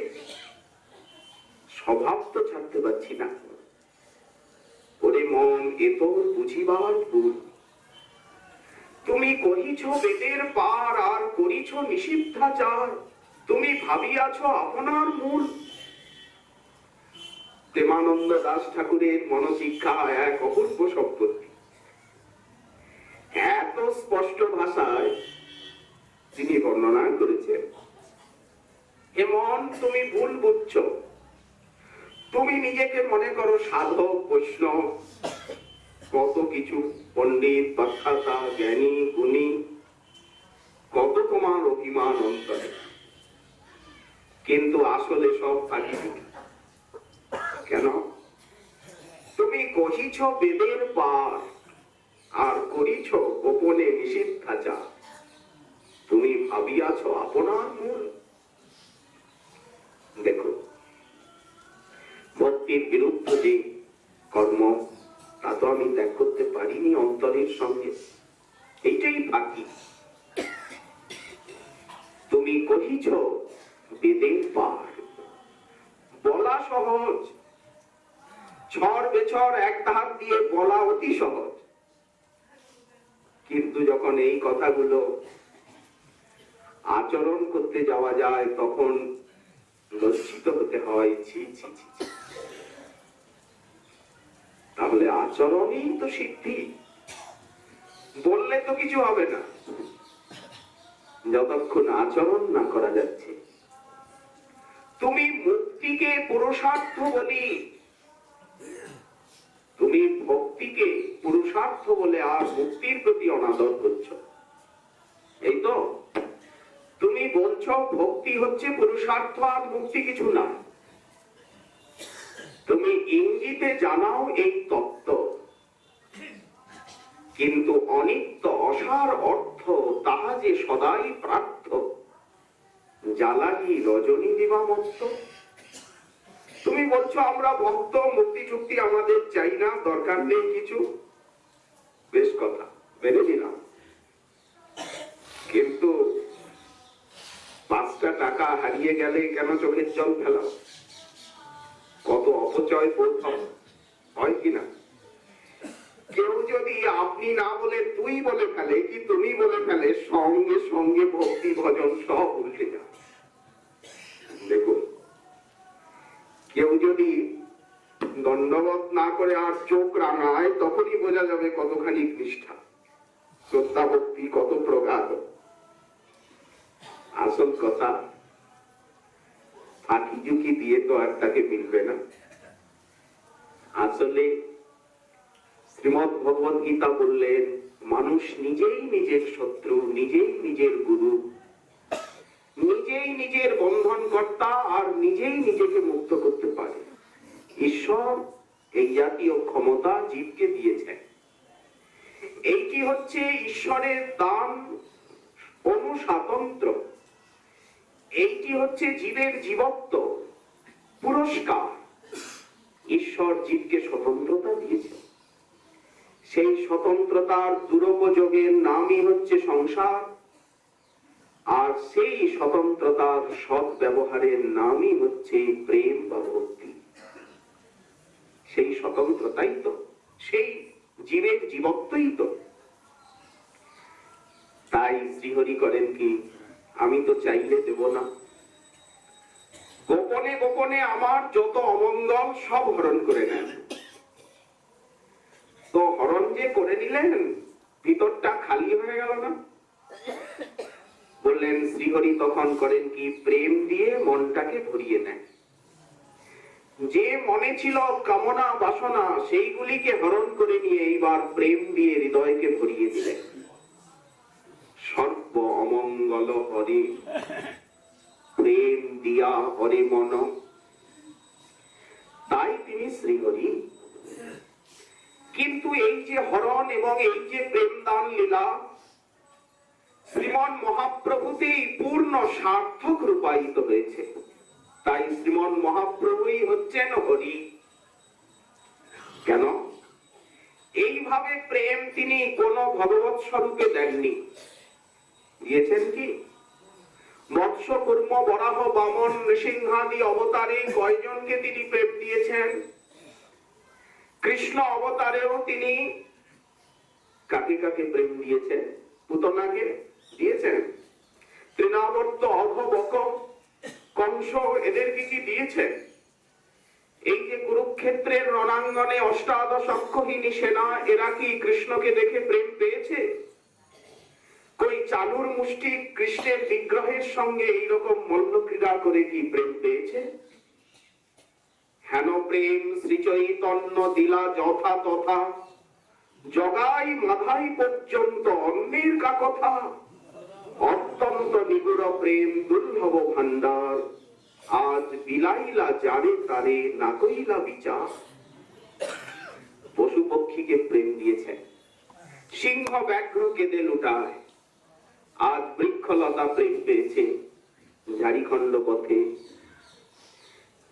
স্বভাব তো ছাড়তে পারছি না। ওরে মন, এ তো বুঝিবার ভুল। তুমি কহিছ বেদের পার আর করিছ নিষিদ্ধাচার, তুমি ভাবিয়াছ আপনার মূল। প্রেমানন্দ দাস ঠাকুরের মনশিক্ষা এক অপূর্ব সম্পত্তি। এত স্পষ্ট ভাষায় তিনি বর্ণনা করেছেন, হে মন, তুমি ভুল বুঝছো। তুমি নিজেকে মনে করো সাধক বৈষ্ণব, কত কিছু, পণ্ডিত, ব্যাখ্যাতা, জ্ঞানী, গুণী, কত তোমার অভিমান অন্তরে, কিন্তু আসলে সব ফাঁকি। কেন? তুমি কহিছ বেদের পার, আর করিছ গোপনে নিষিদ্ধাচার। তুমি ভাবিয়াছ আপনার মূল। দেখো, ভক্তির বিরুদ্ধ যে কর্ম, তা তো আমি ত্যাগ করতে পারিনি অন্তরের সঙ্গে, এইটাই ফাঁকি। তুমি কহিছ বেদের পার, বলা সহজ, ছড় বেছর এক ধার দিয়ে বলা অতি সহজ, কিন্তু যখন এই কথাগুলো আচরণ করতে যাওয়া যায় তখন লজ্জিত হতে হয়। ছি ছি ছি ছি। তাহলে আচরণই তো সিদ্ধি, বললে তো কিছু হবে না যতক্ষণ আচরণ না করা যাচ্ছে। তুমি মুক্তিকে পুরুষার্থ বলি, তুমি ভক্তিকে পুরুষার্থ বলে আর মুক্তির প্রতি অনাদর করছো, এই তো। তুমি বলছো ভক্তি হচ্ছে পুরুষার্থ আর মুক্তি কিছু না। তুমি ইঙ্গিতে জানাও এই তত্ত্ব, কিন্তু অনিত্য অসার অর্থ তাহা যে সদাই প্রার্থ, জ্বালানি রজনী দিবামত্ত। তুমি বলছো আমরা ভক্ত, মুক্তি চুক্তি আমাদের চাই না, দরকার নেই কিছু। বেশ কথা, মেনে নিলাম, কিন্তু 5টা টাকা হারিয়ে গেলে কেন চোখের জল ফেলাও? কত অপচয় বোধ হয় কিনা? কেউ যদি আপনি না বলে তুই বলে ফেলে, কি তুমি বলে ফেলে, সঙ্গে সঙ্গে ভক্তি ভজন সব উল্টে যায়। দেখুন, কেউ যদি দণ্ডবত না করে আর চোখ রাঙায়, তখনই বোঝা যাবে কতখানি নিষ্ঠা, শ্রদ্ধা ভক্তি কত প্রগাঢ়। আসল কথা, ফাঁকি ঝুঁকি দিয়ে তো আর তাকে মিলবে না। আসলে শ্রীমদ ভগবত গীতা বললেন, মানুষ নিজেই নিজের শত্রু, নিজেই নিজের গুরু, নিজেই নিজের বন্ধন কর্তা, আর নিজেই নিজেকে মুক্ত করতে পারে। ঈশ্বর এই জাতীয় ক্ষমতা জীবকে দিয়েছেন। এইটি হচ্ছে ঈশ্বরের দান, অনুস্বাতন্ত্র। এইটি হচ্ছে জীবের জীবত্ব, পুরস্কার। ঈশ্বর জীবকে স্বতন্ত্রতা দিয়েছে। সেই স্বতন্ত্রতার দুরুপযোগের নামই হচ্ছে সংসার, আর সেই স্বতন্ত্রতার সৎ ব্যবহারের নামই হচ্ছে প্রেম বা ভক্তি। সেই স্বতন্ত্রতাই তো, সেই জীবের জীবত্বই তো। তাই শ্রীহরি করেন কি, আমি তো চাইলে দেব না, গোপনে গোপনে আমার যত অমঙ্গল সব হরণ করে নেন। তো হরণ যে করে নিলেন, ভিতরটা খালি হয়ে গেল না? বললেন শ্রীহরি তখন করেন কি, প্রেম দিয়ে মনটাকে ভরিয়ে নেন। যে মনে ছিল কামনা বাসনা, সেইগুলিকে হরণ করে নিয়ে এইবার প্রেম দিয়ে হৃদয়কে ভরিয়ে দিলেন। সর্ব অমঙ্গল হরে, প্রেম দিয়া হরে মন। তাই তিনি শ্রীহরি। কিন্তু এই যে হরণ এবং এই যে প্রেম দান লীলা, শ্রীমন মহাপ্রভুতেই পূর্ণ সার্থক রূপায়িত হয়েছে। তাই শ্রীমন মহাপ্রভুই হচ্ছেন হরি। কেন? এইভাবে প্রেম তিনি কোন ভগবৎ স্বরূপে দেননি। দিয়েছেন কি? মৎস্য কুর্ম বরাহ বামন নৃসিংহাদি অবতারে কয়জনকে তিনি প্রেম দিয়েছেন? কৃষ্ণ অবতারেও তিনি কাকে কাকে প্রেম দিয়েছেন? পুতনাকে দিয়েছেন? তৃণাবর্ত অঘ বক কংস এদেরকে কি দিয়েছেন? এই যে কুরুক্ষেত্রের রণাঙ্গনে অষ্টাদশ অক্ষহীনী সেনা, এরা কি কৃষ্ণকে দেখে প্রেম পেয়েছে? কই চালুর মুষ্টি কৃষ্ণের বিগ্রহের সঙ্গে এইরকম মল্ল ক্রীড়া করে কি প্রেম পেয়েছে? হেন প্রেম শ্রী চৈতন্য দিলা যথা তথা, জগাই মাথায় পর্যন্ত অন্যের কথা, অত্যন্ত নিগুড় প্রেম দুর্লভ ভান্ডার, আজ বিলাইলা যারে তারে না কইলা বিচার। পশু পক্ষীকে প্রেম দিয়েছেন, সিংহ ব্যাঘ্র কেঁদে লুটায়, আজ বৃক্ষলতা প্রেম পেয়েছে ঝাড়িখণ্ড পথে।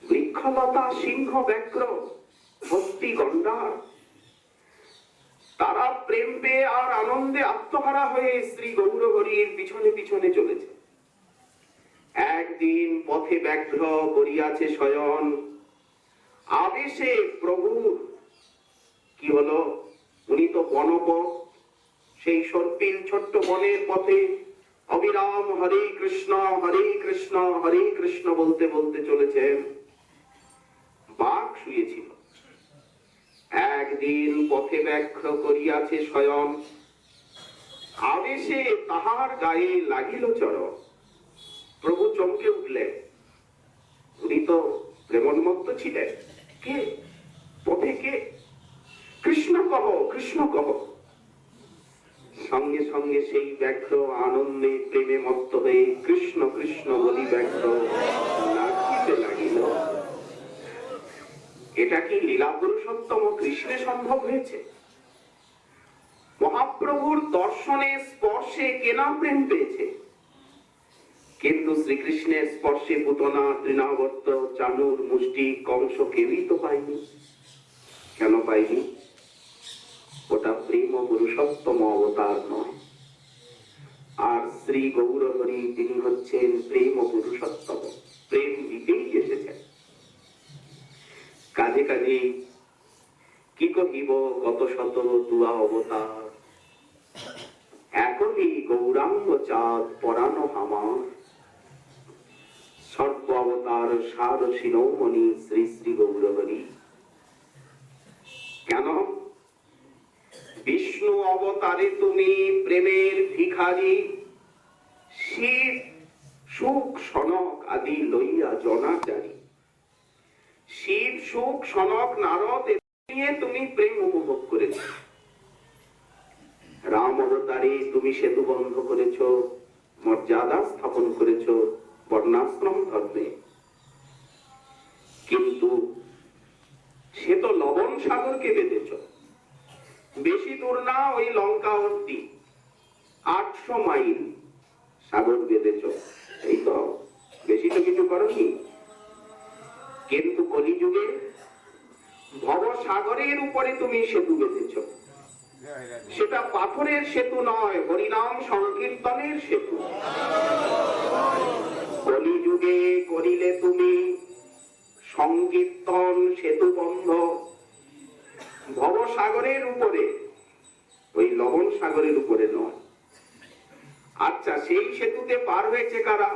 বৃক্ষলতা সিংহ ব্যাঘ্র ভক্তি গন্ডার, তারা প্রেম পেয়ে আর আনন্দে আত্মহারা হয়ে শ্রী গৌরহরির পিছনে পিছনে চলেছে। একদিন পথে ব্যাঘ্র করিয়াছে শয়ন, আবেশে প্রভুর কি হলো, উনি তো বনপথ, সেই সর্পিল ছোট্ট বনের পথে অবিরাম হরে কৃষ্ণ হরে কৃষ্ণ বলতে বলতে চলেছেন। বাঘ শুয়েছিল, একদিন পথে ব্যাঘ্র করিয়াছে শয়ন, আবেশে তাহার গায়ে লাগিল চরণ। প্রভু চমকে উঠলেন, উনি তো প্রেমন্মত্ত ছিলেন। কে পথে, কে? কৃষ্ণ কহ, কৃষ্ণ কহ। সঙ্গে সঙ্গে সেই ব্যাঘ্র আনন্দে প্রেমে মত্ত হয়ে কৃষ্ণ কৃষ্ণ বলি ব্যাঘ্র নাচিতে লাগিল। এটা কি লীলা পুরুষোত্তম কৃষ্ণে সম্ভব হয়েছে? মহাপ্রভুর দর্শনে স্পর্শে কেনা প্রেম পেয়েছে, কিন্তু শ্রীকৃষ্ণের স্পর্শে পুতনা, তৃণাবর্ত, চানুর, মুষ্টি, কংস কেউই তো পায়নি। কেন পাইনি? ওটা প্রেম পুরুষোত্তম অবতার নয়। আর শ্রী গৌরহরি তিনি হচ্ছেন প্রেম পুরুষোত্তম, প্রেম দিতেই এসেছেন। কাজে কাজে কি কহিব কত শত দুয়া অবতার, এখনই গৌরাঙ্গ চাঁদ পরানো আমার। সর্ব অবতার সার শিরোমণি শ্রী শ্রী গৌরহরি। কেন? বিষ্ণু অবতারে তুমি প্রেমের ভিখারি, শিব সুখ সনক আদি লইয়া জনাচারী। শিব সুখ সনক নারদ নিয়ে তুমি প্রেম উপভোগ করেছ। রাম অবতারে তুমি সেতু বন্ধ করেছ, মর্যাদা স্থাপন করেছ বর্ণাশ্রম ধর্মে। কিন্তু সে তো লবণ সাগরকে বেঁধেছ, বেশি দূর না, ওই লঙ্কা অব্দি 800 মাইল সাগর বেঁধেছ। এই তো, বেশি তো কিছু করনি। কিন্তু কলিযুগে ভবসাগরের উপরে তুমি সেতু বেঁধেছ। সেটা পাথরের সেতু নয়, হরিনাম সংকীর্তনের সেতু। কলিযুগে করিলে তুমি সংকীর্তন সেতু বন্ধ ভবসাগরের উপরে, ওই লবণ সাগরের উপরে নয়। আচ্ছা, সেই সেতুতে পার হয়েছে কারা?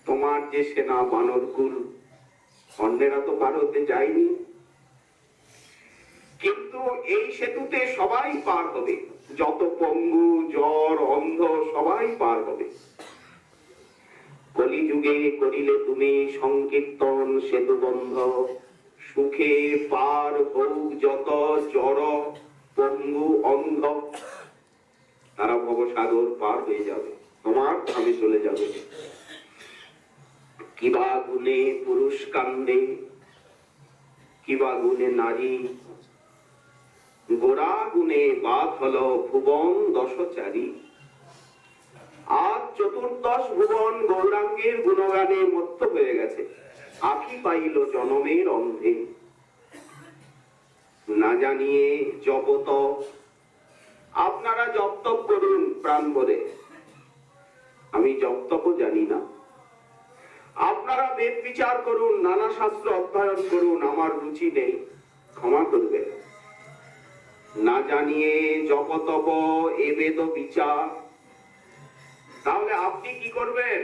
তোমার যে সেনা বানরকুল, অন্যেরা তো পার হতে যায়নি। কিন্তু এই সেতুতে সবাই পার হবে, যত পঙ্গু, জ্বর, অন্ধ সবাই পার হবে। কলিযুগে করিলে তুমি সংকীর্তন সেতু বন্ধ, সুখে পার হোক যত জড় পঙ্গু অন্ধ, তারা ভবসাগর পার হয়ে যাবে, তোমার ধামে চলে যাবে। কিবা গুণে পুরুষ কাণ্ডে, কিবা গুণে নারী, গোড়া গুণে বাদ হল ভুবন দশচারী। আজ চতুর্দশ ভুবন গৌরাঙ্গের গুণগানে মত্ত হয়ে গেছে, আখি পাইল জনমের অন্ধে। না জানিয়ে জপত, আপনারা জপ তপ করুন প্রাণ ভরে, আমি জপ তপও জানি না। আপনারা বেদ বিচার করুন, নানা শাস্ত্র অধ্যয়ন করুন, আমার রুচি নেই, ক্ষমা করবেন। না জানিয়ে জপ তপ এ বেদ বিচার, তাহলে আপনি কি করবেন?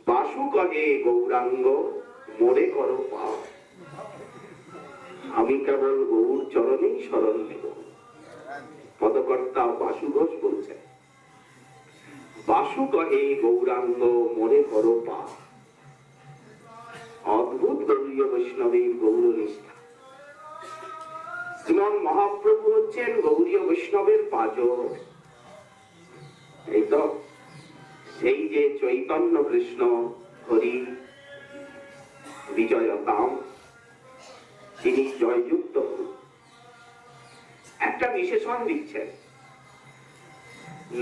বাসু কহে গৌরাঙ্গ মোরে করো পাপ, আমি কেবল গৌর চরণেই শরণ নেব। পদকর্তা বাসু ঘোষ বলছেন, বাসু কহে গৌরাঙ্গ মোরে করো পাপ। অদ্ভুত গৌরীয় বৈষ্ণবের গৌর নিষ্ঠা। শ্রীমন মহাপ্রভু হচ্ছেন গৌরীয় বৈষ্ণবের পাঁজর। এই তো সেই যে চৈতন্য কৃষ্ণ হরি বিজয়তাম, তিনি জয়যুক্ত হন। একটা বিশেষণ দিচ্ছেন,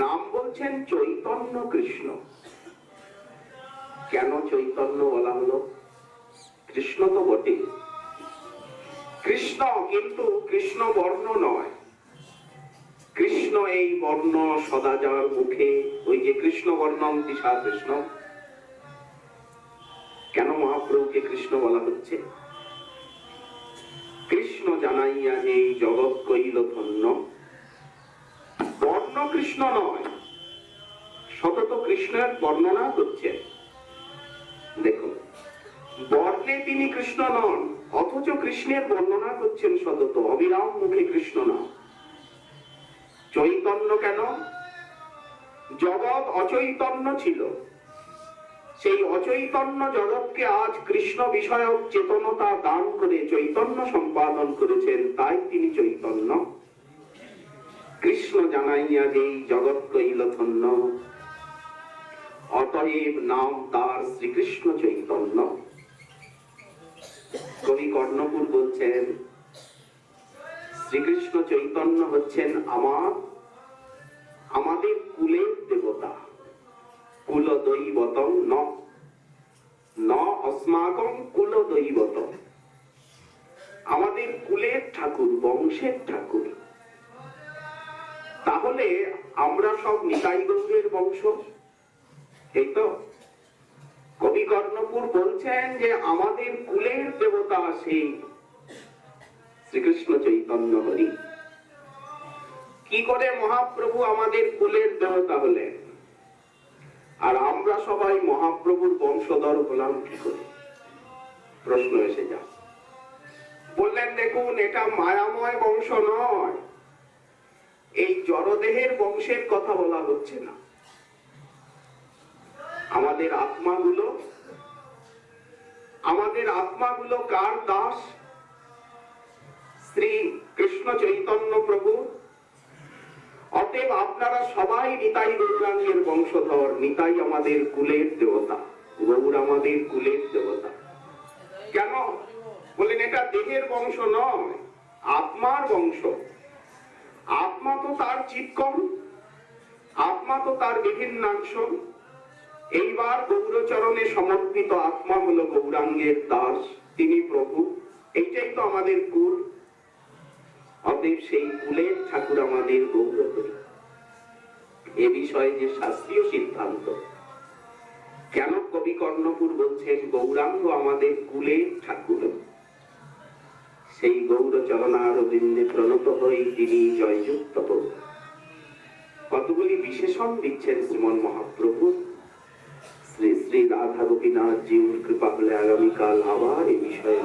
নাম বলছেন চৈতন্য কৃষ্ণ। কেন চৈতন্য বলা হলো? কৃষ্ণ তো বটে, কৃষ্ণ, কিন্তু কৃষ্ণ বর্ণ নয়। কৃষ্ণ এই বর্ণ সদা যার মুখে, ওই যে কৃষ্ণ বর্ণম দিশা কৃষ্ণ। কেন মহাপ্রভুকে কৃষ্ণ বলা হচ্ছে? কৃষ্ণ জানাইয়া যে এই জগৎ কইল ধন্য। বর্ণ কৃষ্ণ নয়, সতত কৃষ্ণের বর্ণনা করছে। দেখুন, বর্ণে তিনি কৃষ্ণ নন, অথচ কৃষ্ণের বর্ণনা করছেন সতত, অবিরাম মুখে কৃষ্ণ নাম। চৈতন্য কেন? জগৎ অচৈতন্য ছিল, সেই অচৈতন্য জগৎকে আজ কৃষ্ণ বিষয়ক চেতনতা দান করে চৈতন্য সম্পাদন করেছেন, তাই তিনি চৈতন্য। কৃষ্ণ জানাইয়া যে জগৎ কইল ধন্য, অতএব নাম তার শ্রীকৃষ্ণ চৈতন্য। কবি কর্ণপুর বলছেন, শ্রীকৃষ্ণ চৈতন্য হচ্ছেন আমাদের কুলের দেবতা। কুল দৈবতম ন অস্মাকম কুল দৈবতম, আমাদের কুলের ঠাকুর, বংশের ঠাকুর। তাহলে আমরা সব নিতাই গৌরের বংশ, এই তো। কবি কর্ণপুর বলছেন যে আমাদের কুলের দেবতা সেই শ্রীকৃষ্ণ চৈতন্য হরি। কি করে মহাপ্রভু আমাদের কুলের দেবতা হলেন, আর আমরা সবাই মহাপ্রভুর বংশধর হলাম কি করে? প্রশ্ন এসে যায়। বললেন, দেখুন, এটা মায়াময় বংশ নয়, এই জড়দেহের বংশের কথা বলা হচ্ছে না। আমাদের আত্মাগুলো কার দাস? শ্রী কৃষ্ণ চৈতন্য প্রভু। অতএব আপনারা সবাই নিতাই গৌরাঙ্গের বংশধর। নিতাই আমাদের কুলের দেবতা, গৌর আমাদের কুলের দেবতা। কেন বলেন? এটা দেহের বংশ নয়, আত্মার বংশ। আত্মা তো তার চিৎকম, আত্মা তো তার বিভিন্নাংশ। এইবার গৌরচরণে সমর্পিত আত্মা হলো গৌরাঙ্গের দাস, তিনি প্রভু। এইটাই তো আমাদের কুল। অতএব সেই কুলের ঠাকুর আমাদের গৌরহরি। এ বিষয়ে যে শাস্ত্রীয় সিদ্ধান্ত। কেন কবি কর্ণপুর বলছেন গৌরাঙ্গ আমাদের কুলের ঠাকুর? সেই গৌরচরণারবিন্দে প্রণত হয়ে তিনি জয়যুক্ত হন। কতগুলি বিশেষণ দিচ্ছেন শ্রীমন মহাপ্রভু। শ্রী শ্রী রাধা গোপীনাথ জিউর কৃপা হলে আগামীকাল আবার এই বিষয়ে